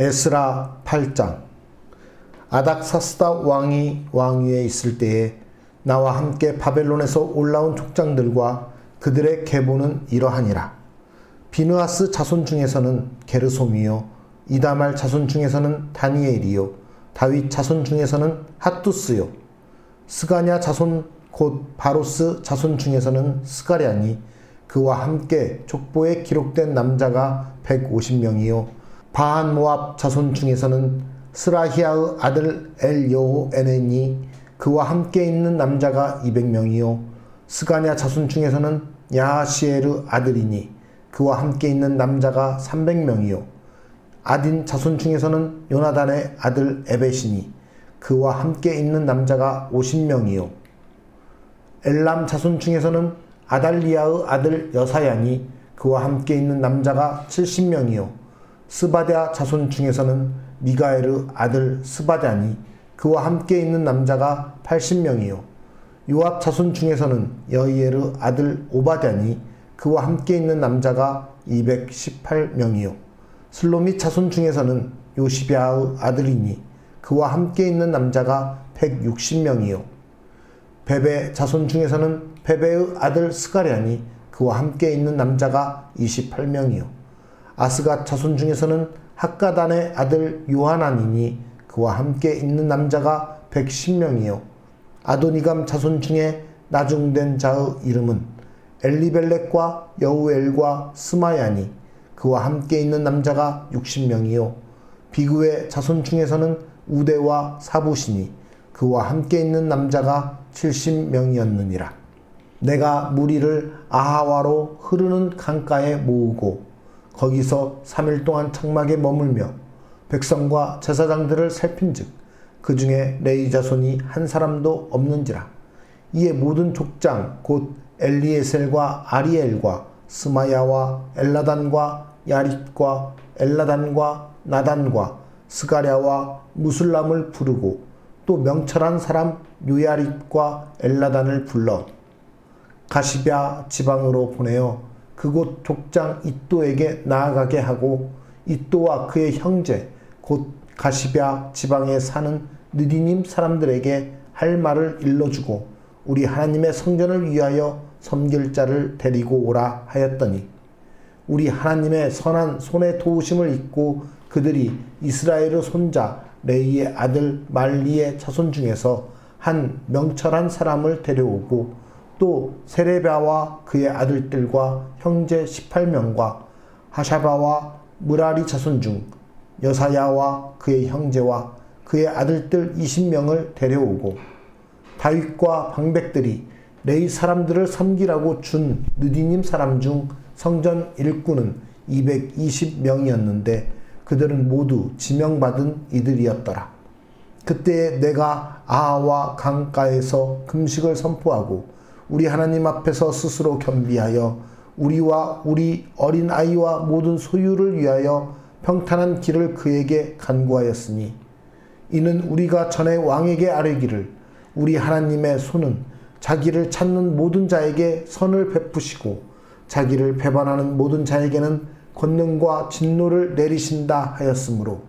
에스라 8장. 아닥사스다 왕이 왕위에 있을 때에 나와 함께 바벨론에서 올라온 족장들과 그들의 계보는 이러하니라. 비느하스 자손 중에서는 게르솜이요, 이다말 자손 중에서는 다니엘이요, 다윗 자손 중에서는 핫두스요, 스가냐 자손 곧 바로스 자손 중에서는 스가랴니, 그와 함께 족보에 기록된 남자가 150명이요 바한 모압 자손 중에서는 스라히아의 아들 엘여호에넷니, 그와 함께 있는 남자가 200명이요 스가냐 자손 중에서는 야하시엘의 아들이니, 그와 함께 있는 남자가 300명이요 아딘 자손 중에서는 요나단의 아들 에벳이니, 그와 함께 있는 남자가 50명이요 엘람 자손 중에서는 아달리아의 아들 여사야니, 그와 함께 있는 남자가 70명이요 스바랴 자손 중에서는 미가엘의 아들 스바랴니, 그와 함께 있는 남자가 80명이요 요압 자손 중에서는 여이엘의 아들 오바댜니, 그와 함께 있는 남자가 218명이요 슬로밋 자손 중에서는 요시비아의 아들이니, 그와 함께 있는 남자가 160명이요 베베 자손 중에서는 베베의 아들 스가랴니, 그와 함께 있는 남자가 28명이요 아스갓 자손 중에서는 학가단의 아들 요하나니니, 그와 함께 있는 남자가 110명이요 아도니감 자손 중에 나중된 자의 이름은 엘리벨렉과 여우엘과 스마야니, 그와 함께 있는 남자가 60명이요 비그의 자손 중에서는 우데와 사부시니, 그와 함께 있는 남자가 70명이었느니라. 내가 무리를 아하와로 흐르는 강가에 모으고 거기서 3일 동안 장막에 머물며 백성과 제사장들을 살핀즉 그 중에 레위 자손이 한 사람도 없는지라. 이에 모든 족장 곧 엘리에셀과 아리엘과 스마야와 엘라단과 야릿과 엘라단과 나단과 스가랴와 무술람을 부르고 또 명철한 사람 요야릿과 엘라단을 불러 가시뱏 지방으로 보내어 그곳 족장 이또에게 나아가게 하고, 이또와 그의 형제 곧 가시뱏 지방에 사는 느디님 사람들에게 할 말을 일러주고 우리 하나님의 성전을 위하여 섬길 자를 데리고 오라 하였더니, 우리 하나님의 선한 손의 도우심을 잊고 그들이 이스라엘의 손자 레이의 아들 말리의 자손 중에서 한 명철한 사람을 데려오고 또 세레비아와 그의 아들들과 형제 18명과 하샤바와 무라리 자손 중 여사야와 그의 형제와 그의 아들들 20명을 데려오고, 다윗과 방백들이 레위 사람들을 섬기라고 준 느디님 사람 중 성전 일꾼은 220명이었는데 그들은 모두 지명받은 이들이었더라. 그때에 내가 아하와 강가에서 금식을 선포하고 우리 하나님 앞에서 스스로 겸비하여 우리와 우리 어린 아이와 모든 소유를 위하여 평탄한 길을 그에게 간구하였으니, 이는 우리가 전에 왕에게 아뢰기를 우리 하나님의 손은 자기를 찾는 모든 자에게 선을 베푸시고 자기를 배반하는 모든 자에게는 권능과 진노를 내리신다 하였으므로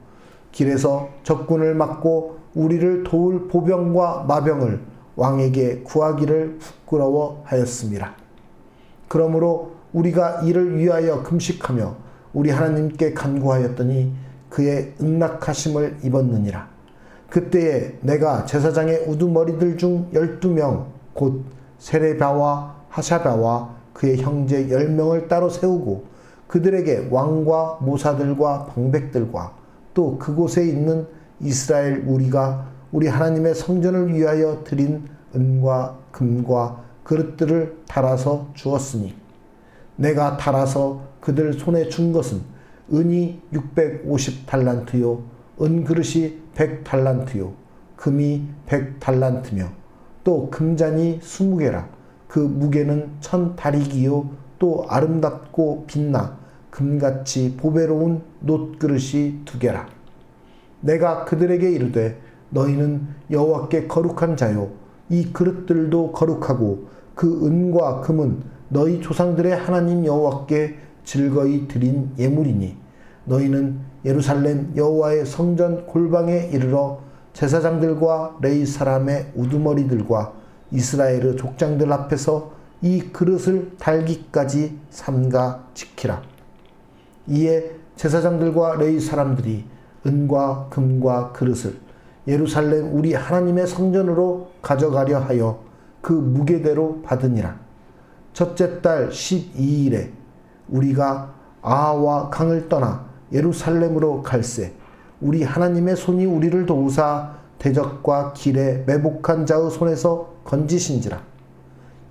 길에서 적군을 막고 우리를 도울 보병과 마병을 왕에게 구하기를 부끄러워하였습니다. 그러므로 우리가 이를 위하여 금식하며 우리 하나님께 간구하였더니 그의 응낙하심을 입었느니라. 그때에 내가 제사장의 우두머리들 중 12명 곧 세레비아와 하샤바와 그의 형제 10명을 따로 세우고 그들에게 왕과 모사들과 방백들과 또 그곳에 있는 이스라엘 무리가 우리 하나님의 성전을 위하여 드린 은과 금과 그릇들을 달아서 주었으니, 내가 달아서 그들 손에 준 것은 은이 650달란트요 은그릇이 100달란트요 금이 100달란트며 또 금잔이 20개라. 그 무게는 1000다리기요 또 아름답고 빛나 금같이 보배로운 놋그릇이 2개라. 내가 그들에게 이르되 너희는 여호와께 거룩한 자요 이 그릇들도 거룩하고 그 은과 금은 너희 조상들의 하나님 여호와께 즐거이 드린 예물이니 너희는 예루살렘 여호와의 성전 골방에 이르러 제사장들과 레위 사람의 우두머리들과 이스라엘의 족장들 앞에서 이 그릇을 달기까지 삼가 지키라. 이에 제사장들과 레위 사람들이 은과 금과 그릇을 예루살렘 우리 하나님의 성전으로 가져가려 하여 그 무게대로 받으니라. 첫째 달 12일에 우리가 아하와 강을 떠나 예루살렘으로 갈새 우리 하나님의 손이 우리를 도우사 대적과 길에 매복한 자의 손에서 건지신지라.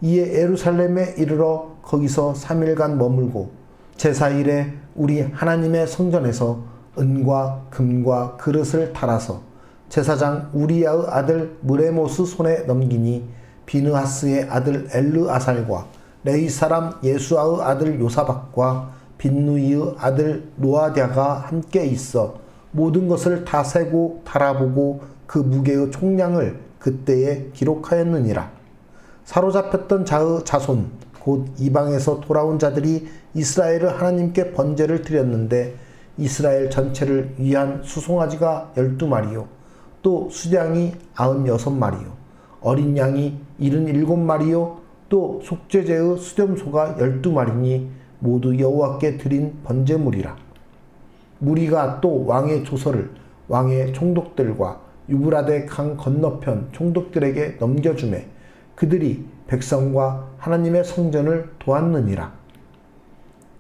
이에 예루살렘에 이르러 거기서 3일간 머물고 제4일에 우리 하나님의 성전에서 은과 금과 그릇을 달아서 제사장 우리야의 아들 무레모스 손에 넘기니 비느하스의 아들 엘르아살과 레위 사람 예수아의 아들 요사박과 빈누이의 아들 노아랴가 함께 있어 모든 것을 다 세고 달아보고 그 무게의 총량을 그때에 기록하였느니라. 사로잡혔던 자의 자손 곧 이방에서 돌아온 자들이 이스라엘의 하나님께 번제를 드렸는데 이스라엘 전체를 위한 수송아지가 12마리요 또 수량이 96마리요 어린 양이 77마리요 또 속죄제의 수렴소가 12마리니 모두 여호와께 드린 번제물이라. 무리가 또 왕의 조서를 왕의 총독들과 유브라데 강 건너편 총독들에게 넘겨주매 그들이 백성과 하나님의 성전을 도왔느니라.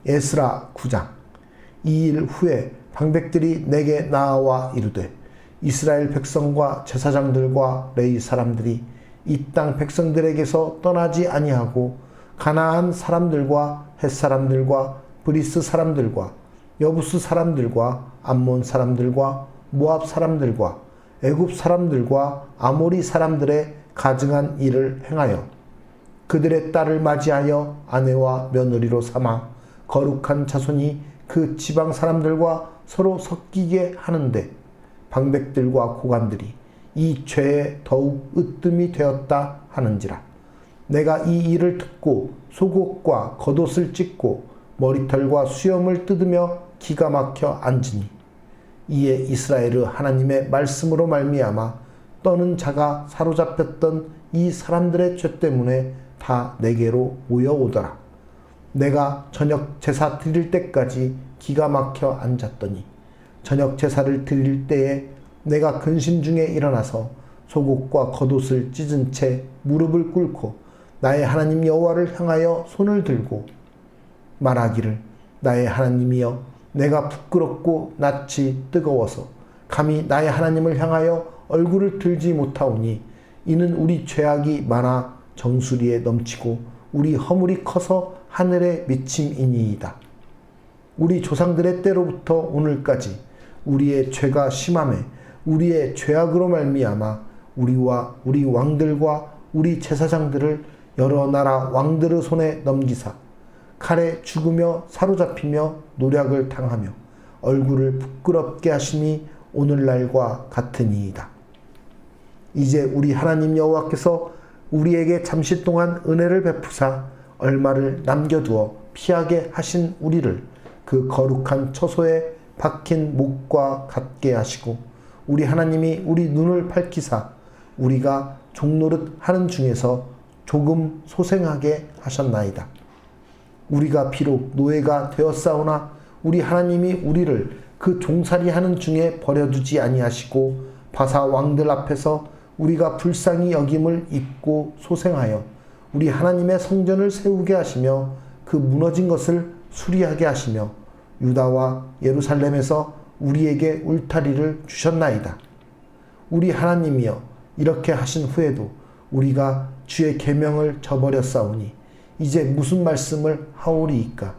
에스라 9장. 2일 후에 방백들이 내게 나아와 이르되 이스라엘 백성과 제사장들과 레위 사람들이 이 땅 백성들에게서 떠나지 아니하고 가나안 사람들과 헷 사람들과 브리스 사람들과 여부스 사람들과 암몬 사람들과 모압 사람들과 애굽 사람들과 아모리 사람들의 가증한 일을 행하여 그들의 딸을 맞이하여 아내와 며느리로 삼아 거룩한 자손이 그 지방 사람들과 서로 섞이게 하는데 방백들과 고관들이 이 죄에 더욱 으뜸이 되었다 하는지라. 내가 이 일을 듣고 속옷과 겉옷을 찢고 머리털과 수염을 뜯으며 기가 막혀 앉으니 이에 이스라엘의 하나님의 말씀으로 말미암아 떠는 자가 사로잡혔던 이 사람들의 죄 때문에 다 내게로 모여오더라. 내가 저녁 제사 드릴 때까지 기가 막혀 앉았더니 저녁 제사를 드릴 때에 내가 근심 중에 일어나서 속옷과 겉옷을 찢은 채 무릎을 꿇고 나의 하나님 여호와를 향하여 손을 들고 말하기를 나의 하나님이여 내가 부끄럽고 낯이 뜨거워서 감히 나의 하나님을 향하여 얼굴을 들지 못하오니 이는 우리 죄악이 많아 정수리에 넘치고 우리 허물이 커서 하늘에 미침이니이다. 우리 조상들의 때로부터 오늘까지 우리의 죄가 심함에 우리의 죄악으로 말미암아 우리와 우리 왕들과 우리 제사장들을 여러 나라 왕들의 손에 넘기사 칼에 죽으며 사로잡히며 노략을 당하며 얼굴을 부끄럽게 하심이 오늘날과 같으니이다. 이제 우리 하나님 여호와께서 우리에게 잠시 동안 은혜를 베푸사 얼마를 남겨두어 피하게 하신 우리를 그 거룩한 처소에 박힌 목과 같게 하시고 우리 하나님이 우리 눈을 밝히사 우리가 종노릇 하는 중에서 조금 소생하게 하셨나이다. 우리가 비록 노예가 되었사오나 우리 하나님이 우리를 그 종살이 하는 중에 버려두지 아니하시고 바사 왕들 앞에서 우리가 불쌍히 여김을 입고 소생하여 우리 하나님의 성전을 세우게 하시며 그 무너진 것을 수리하게 하시며 유다와 예루살렘에서 우리에게 울타리를 주셨나이다. 우리 하나님이여 이렇게 하신 후에도 우리가 주의 계명을 저버렸사오니 이제 무슨 말씀을 하오리이까.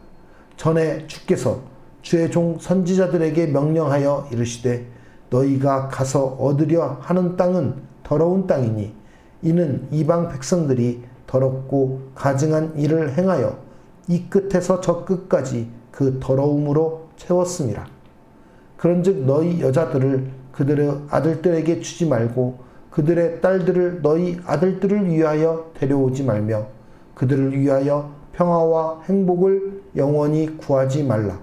전에 주께서 주의 종 선지자들에게 명령하여 이르시되 너희가 가서 얻으려 하는 땅은 더러운 땅이니 이는 이방 백성들이 더럽고 가증한 일을 행하여 이 끝에서 저 끝까지 그 더러움으로 채웠음이라. 그런즉 너희 여자들을 그들의 아들들에게 주지 말고 그들의 딸들을 너희 아들들을 위하여 데려오지 말며 그들을 위하여 평화와 행복을 영원히 구하지 말라.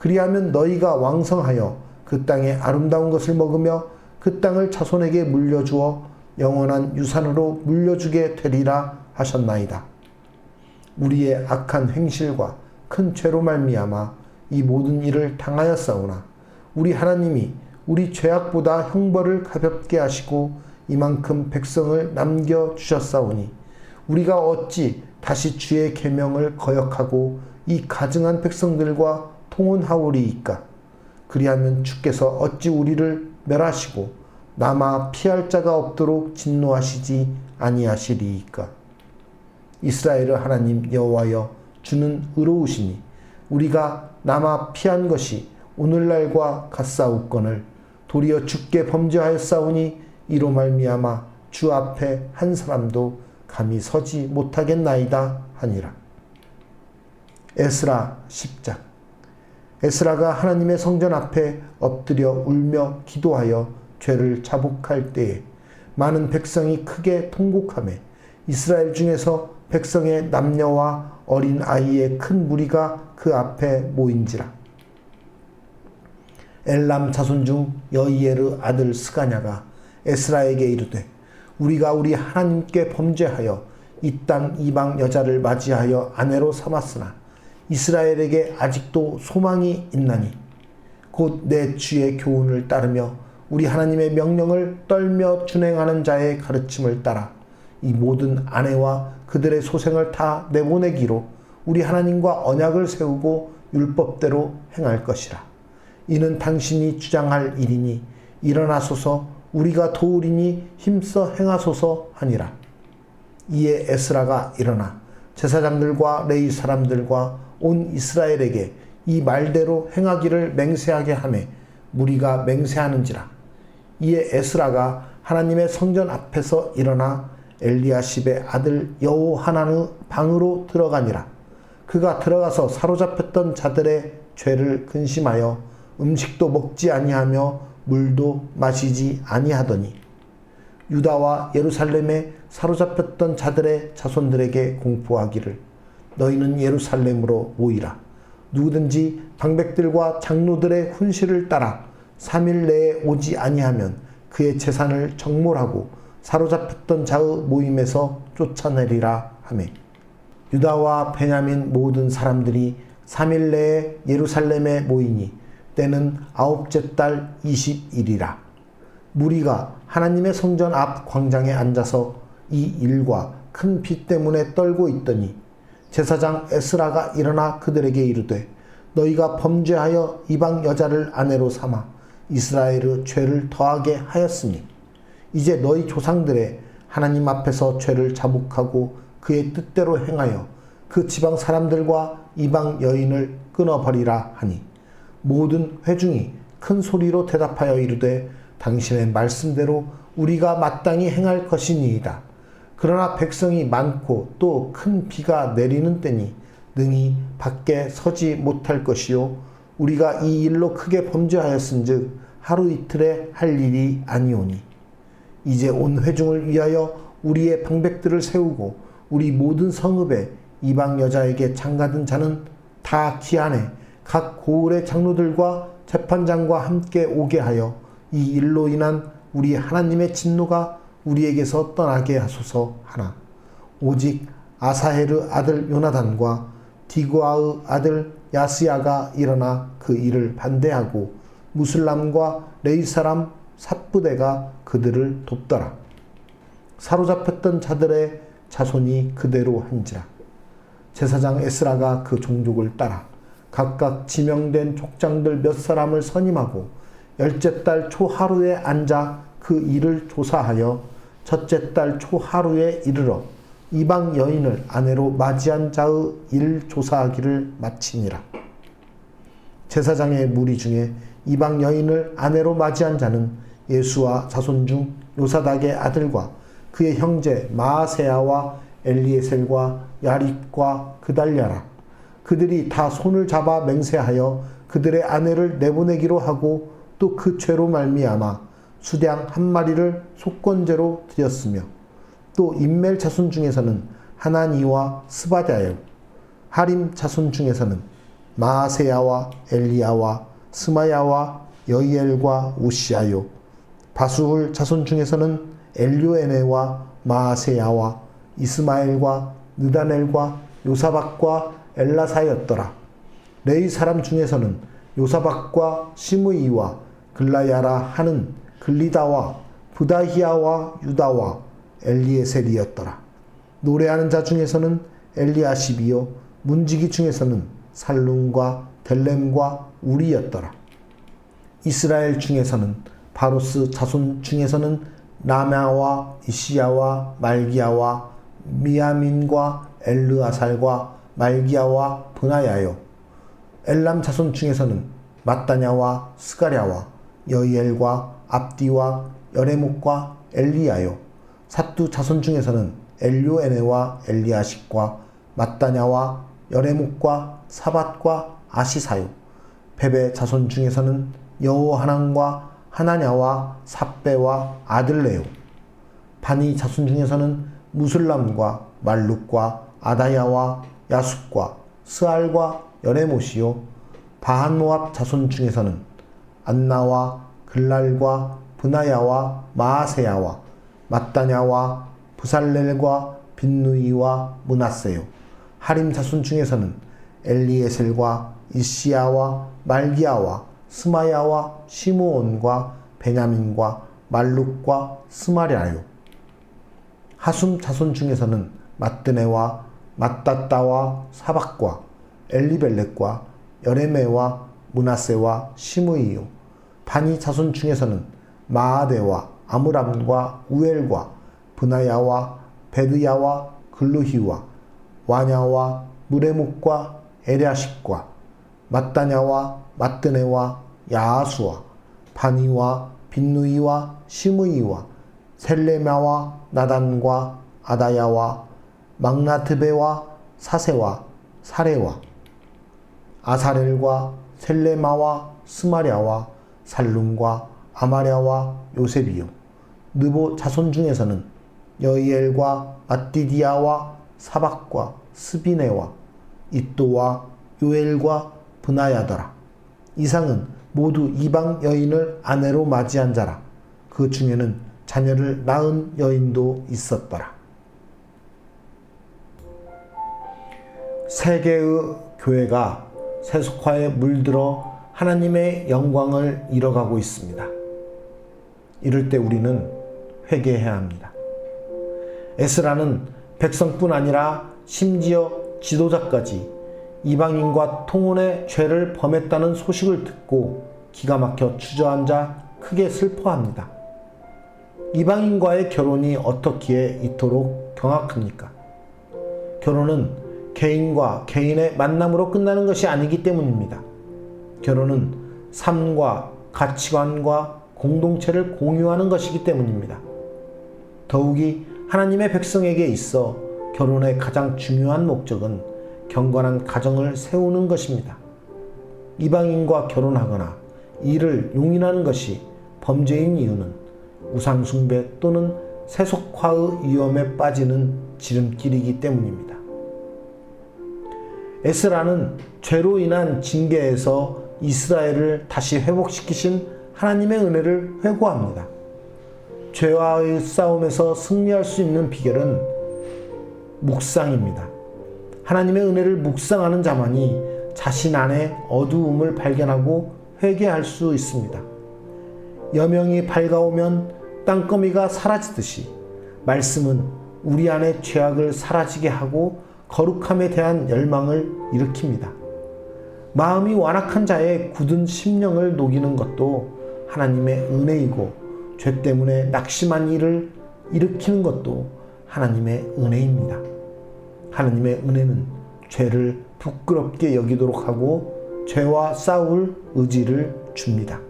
그리하면 너희가 왕성하여 그 땅의 아름다운 것을 먹으며 그 땅을 자손에게 물려주어 영원한 유산으로 물려주게 되리라 하셨나이다. 우리의 악한 행실과 큰 죄로 말미암아 이 모든 일을 당하였사오나 우리 하나님이 우리 죄악보다 형벌을 가볍게 하시고 이만큼 백성을 남겨주셨사오니 우리가 어찌 다시 주의 계명을 거역하고 이 가증한 백성들과 통혼하오리이까. 그리하면 주께서 어찌 우리를 멸하시고 남아 피할 자가 없도록 진노하시지 아니하시리이까. 이스라엘의 하나님 여호와여, 주는 의로우시니 우리가 남아 피한 것이 오늘날과 같사옵거늘 도리어 주께 범죄하였사오니 이로 말미암아 주 앞에 한 사람도 감히 서지 못하겠나이다 하니라. 에스라 10장. 에스라가 하나님의 성전 앞에 엎드려 울며 기도하여 죄를 자복할 때에 많은 백성이 크게 통곡하며 이스라엘 중에서 백성의 남녀와 어린 아이의 큰 무리가 그 앞에 모인지라. 엘람 자손 중 여이에르 아들 스가냐가 에스라에게 이르되 우리가 우리 하나님께 범죄하여 이 땅 이방 여자를 맞이하여 아내로 삼았으나 이스라엘에게 아직도 소망이 있나니 곧 내 주의 교훈을 따르며 우리 하나님의 명령을 떨며 준행하는 자의 가르침을 따라 이 모든 아내와 그들의 소생을 다 내보내기로 우리 하나님과 언약을 세우고 율법대로 행할 것이라. 이는 당신이 주장할 일이니 일어나소서 우리가 도우리니 힘써 행하소서 하니라. 이에 에스라가 일어나 제사장들과 레위 사람들과 온 이스라엘에게 이 말대로 행하기를 맹세하게 하매 무리가 맹세하는지라. 이에 에스라가 하나님의 성전 앞에서 일어나 엘리야십의 아들 여호하난의 방으로 들어가니라. 그가 들어가서 사로잡혔던 자들의 죄를 근심하여 음식도 먹지 아니하며 물도 마시지 아니하더니 유다와 예루살렘에 사로잡혔던 자들의 자손들에게 공포하기를 너희는 예루살렘으로 모이라. 누구든지 방백들과 장로들의 훈시를 따라 3일 내에 오지 아니하면 그의 재산을 정몰하고 사로잡혔던 자의 모임에서 쫓아내리라 하며 유다와 베냐민 모든 사람들이 3일 내에 예루살렘에 모이니 때는 9째 달 20일이라. 무리가 하나님의 성전 앞 광장에 앉아서 이 일과 큰 비 때문에 떨고 있더니 제사장 에스라가 일어나 그들에게 이르되 너희가 범죄하여 이방 여자를 아내로 삼아 이스라엘의 죄를 더하게 하였으니 이제 너희 조상들의 하나님 앞에서 죄를 자복하고 그의 뜻대로 행하여 그 지방 사람들과 이방 여인을 끊어버리라 하니 모든 회중이 큰 소리로 대답하여 이르되 당신의 말씀대로 우리가 마땅히 행할 것이니이다. 그러나 백성이 많고 또 큰 비가 내리는 때니 능히 밖에 서지 못할 것이요 우리가 이 일로 크게 범죄하였은즉 하루 이틀에 할 일이 아니오니 이제 온 회중을 위하여 우리의 방백들을 세우고 우리 모든 성읍에 이방 여자에게 장가든 자는 다 기한에 각 고을의 장로들과 재판장과 함께 오게 하여 이 일로 인한 우리 하나님의 진노가 우리에게서 떠나게 하소서 하나 오직 아사헬의 아들 요나단과 디고아의 아들 야스야가 일어나 그 일을 반대하고 무슬람과 레위 사람 삿부대가 그들을 돕더라. 사로잡혔던 자들의 자손이 그대로 한지라. 제사장 에스라가 그 종족을 따라 각각 지명된 족장들 몇 사람을 선임하고 10째 달 초하루에 앉아 그 일을 조사하여 첫째 달 초하루에 이르러 이방 여인을 아내로 맞이한 자의 일 조사하기를 마치니라. 제사장의 무리 중에 이방 여인을 아내로 맞이한 자는 예수와 자손 중 요사닥의 아들과 그의 형제 마아세야와 엘리에셀과 야립과 그달랴라. 그들이 다 손을 잡아 맹세하여 그들의 아내를 내보내기로 하고 또 그 죄로 말미암아 수량 한 마리를 속건제로 드렸으며 또 임멜 자손 중에서는 하나니와 스바다요 하림 자손 중에서는 마아세야와 엘리야와 스마야와 여이엘과 우시아요. 바수훌 자손 중에서는 엘요에네와 마아세야와 이스마엘과 느다넬과 요사박과 엘라사였더라. 레위 사람 중에서는 요사박과 시므이와 글라야라 하는 글리다와 부다히야와 유다와 엘리에셀이었더라. 노래하는 자 중에서는 엘리아십이요 문지기 중에서는 살룸과 델렘과 우리였더라. 이스라엘 중에서는 바로스 자손 중에서는 라마와 이시야와 말기야와 미야민과 엘르아살과 말기야와 브나야요. 엘람 자손 중에서는 마따냐와 스가랴와 여이엘과 압디와 여레목과 엘리야요. 삿두 자손 중에서는 엘요에네와 엘리아식과 마따냐와 여레목과 사밧과 아시사요. 베베 자손 중에서는 여호하난과 하나냐와 삽베와 아들레요. 바니 자손 중에서는 무술람과 말룩과 아다야와 야숫과 스알과 여레못이요. 바한모압 자손 중에서는 안나와 글랄과 브나야와 마아세야와 마따냐와 부살렐과 빈누이와 므낫세요. 하림 자손 중에서는 엘리에셀과 이시야와 말기야와 스마야와 시므온과 베냐민과 말룩과 스마랴요. 하숨 자손 중에서는 마뜨네와 마따따와 사박과 엘리벨렉과 여레메와 므낫세와 시므이요. 바니 자손 중에서는 마아데와 아므람과 우엘과 브나야와 베드야와 글루히와 와냐와 무레묵과 에랴식과 마따냐와 마뜨네와 야아수와 바니와 빈누이와 시므이와 셀레마와 나단과 아다야와 막나트베와 사세와 사레와 아사렐과 셀레마와 스마랴와 살룸과 아마랴와 요셉이요. 느보 자손 중에서는 여이엘과 마띠디아와 사박과 스비네와 이또와 요엘과 브나야더라. 이상은 모두 이방 여인을 아내로 맞이한 자라. 그 중에는 자녀를 낳은 여인도 있었더라. 세계의 교회가 세속화에 물들어 하나님의 영광을 잃어가고 있습니다. 이럴 때 우리는 회개해야 합니다. 에스라는 백성뿐 아니라 심지어 지도자까지 이방인과 통혼의 죄를 범했다는 소식을 듣고 기가 막혀 주저앉아 크게 슬퍼합니다. 이방인과의 결혼이 어떻기에 이토록 경악합니까? 결혼은 개인과 개인의 만남으로 끝나는 것이 아니기 때문입니다. 결혼은 삶과 가치관과 공동체를 공유하는 것이기 때문입니다. 더욱이 하나님의 백성에게 있어 결혼의 가장 중요한 목적은 경건한 가정을 세우는 것입니다. 이방인과 결혼하거나 이를 용인하는 것이 범죄인 이유는 우상숭배 또는 세속화의 위험에 빠지는 지름길이기 때문입니다. 에스라는 죄로 인한 징계에서 이스라엘을 다시 회복시키신 하나님의 은혜를 회고합니다. 죄와의 싸움에서 승리할 수 있는 비결은 묵상입니다. 하나님의 은혜를 묵상하는 자만이 자신 안에 어두움을 발견하고 회개할 수 있습니다. 여명이 밝아오면 땅거미가 사라지듯이 말씀은 우리 안의 죄악을 사라지게 하고 거룩함에 대한 열망을 일으킵니다. 마음이 완악한 자의 굳은 심령을 녹이는 것도 하나님의 은혜이고 죄 때문에 낙심한 이를 일으키는 것도 하나님의 은혜입니다. 하나님의 은혜는 죄를 부끄럽게 여기도록 하고 죄와 싸울 의지를 줍니다.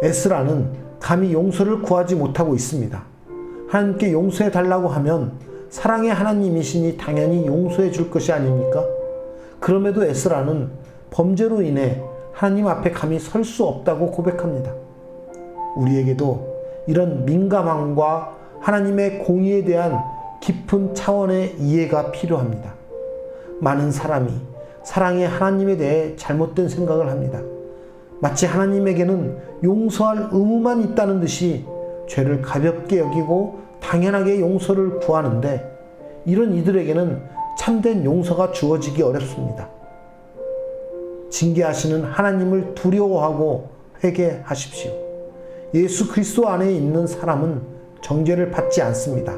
에스라는 감히 용서를 구하지 못하고 있습니다. 하나님께 용서해 달라고 하면 사랑의 하나님이시니 당연히 용서해 줄 것이 아닙니까? 그럼에도 에스라는 범죄로 인해 하나님 앞에 감히 설 수 없다고 고백합니다. 우리에게도 이런 민감함과 하나님의 공의에 대한 깊은 차원의 이해가 필요합니다. 많은 사람이 사랑의 하나님에 대해 잘못된 생각을 합니다. 마치 하나님에게는 용서할 의무만 있다는 듯이 죄를 가볍게 여기고 당연하게 용서를 구하는데, 이런 이들에게는 참된 용서가 주어지기 어렵습니다. 징계하시는 하나님을 두려워하고 회개하십시오. 예수 그리스도 안에 있는 사람은 정죄를 받지 않습니다.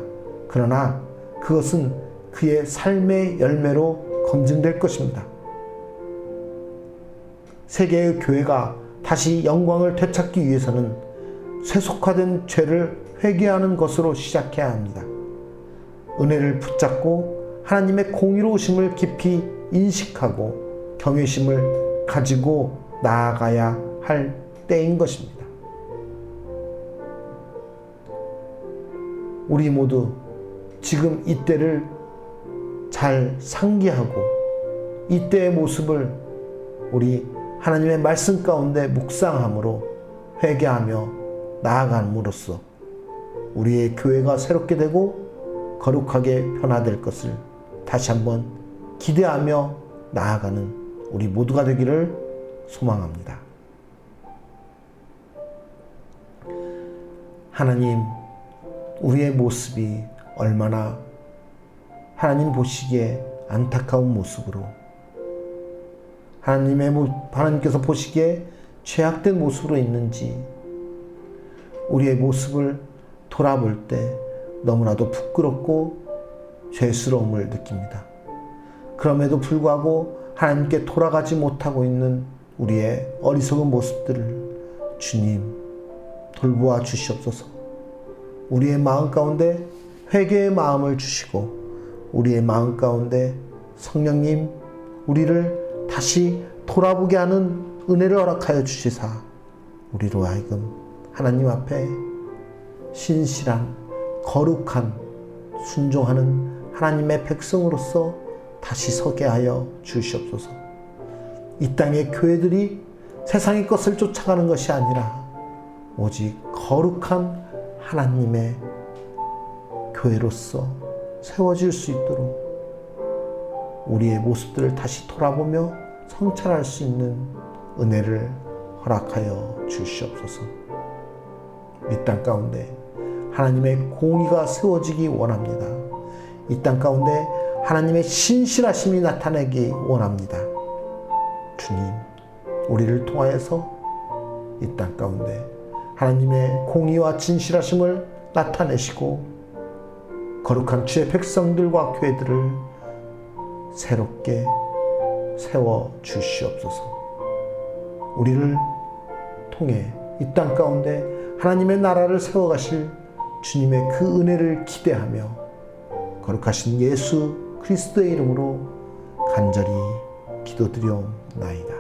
그러나 그것은 그의 삶의 열매로 검증될 것입니다. 세계의 교회가 다시 영광을 되찾기 위해서는 세속화된 죄를 회개하는 것으로 시작해야 합니다. 은혜를 붙잡고 하나님의 공의로우심을 깊이 인식하고 경외심을 가지고 나아가야 할 때인 것입니다. 우리 모두 지금 이때를 잘 상기하고 이때의 모습을 우리 하나님의 말씀 가운데 묵상함으로 회개하며 나아감으로써 우리의 교회가 새롭게 되고 거룩하게 변화될 것을 다시 한번 기대하며 나아가는 우리 모두가 되기를 소망합니다. 하나님, 우리의 모습이 얼마나 하나님 보시기에 안타까운 모습으로, 하나님께서 보시기에 죄악된 모습으로 있는지 우리의 모습을 돌아볼 때 너무나도 부끄럽고 죄스러움을 느낍니다. 그럼에도 불구하고 하나님께 돌아가지 못하고 있는 우리의 어리석은 모습들을 주님 돌보아 주시옵소서. 우리의 마음 가운데 회개의 마음을 주시고 우리의 마음 가운데 성령님 우리를 다시 돌아보게 하는 은혜를 허락하여 주시사 우리로 하여금 하나님 앞에 신실한 거룩한 순종하는 하나님의 백성으로서 다시 서게 하여 주시옵소서. 이 땅의 교회들이 세상의 것을 쫓아가는 것이 아니라 오직 거룩한 하나님의 교회로서 세워질 수 있도록 우리의 모습들을 다시 돌아보며 성찰할 수 있는 은혜를 허락하여 주시옵소서. 이 땅 가운데 하나님의 공의가 세워지기 원합니다. 이 땅 가운데 하나님의 신실하심이 나타나기 원합니다. 주님, 우리를 통하여서 이 땅 가운데 하나님의 공의와 진실하심을 나타내시고 거룩한 주의 백성들과 교회들을 새롭게 세워 주시옵소서. 우리를 통해 이 땅 가운데 하나님의 나라를 세워가실 주님의 그 은혜를 기대하며 거룩하신 예수 그리스도의 이름으로 간절히 기도드리옵나이다.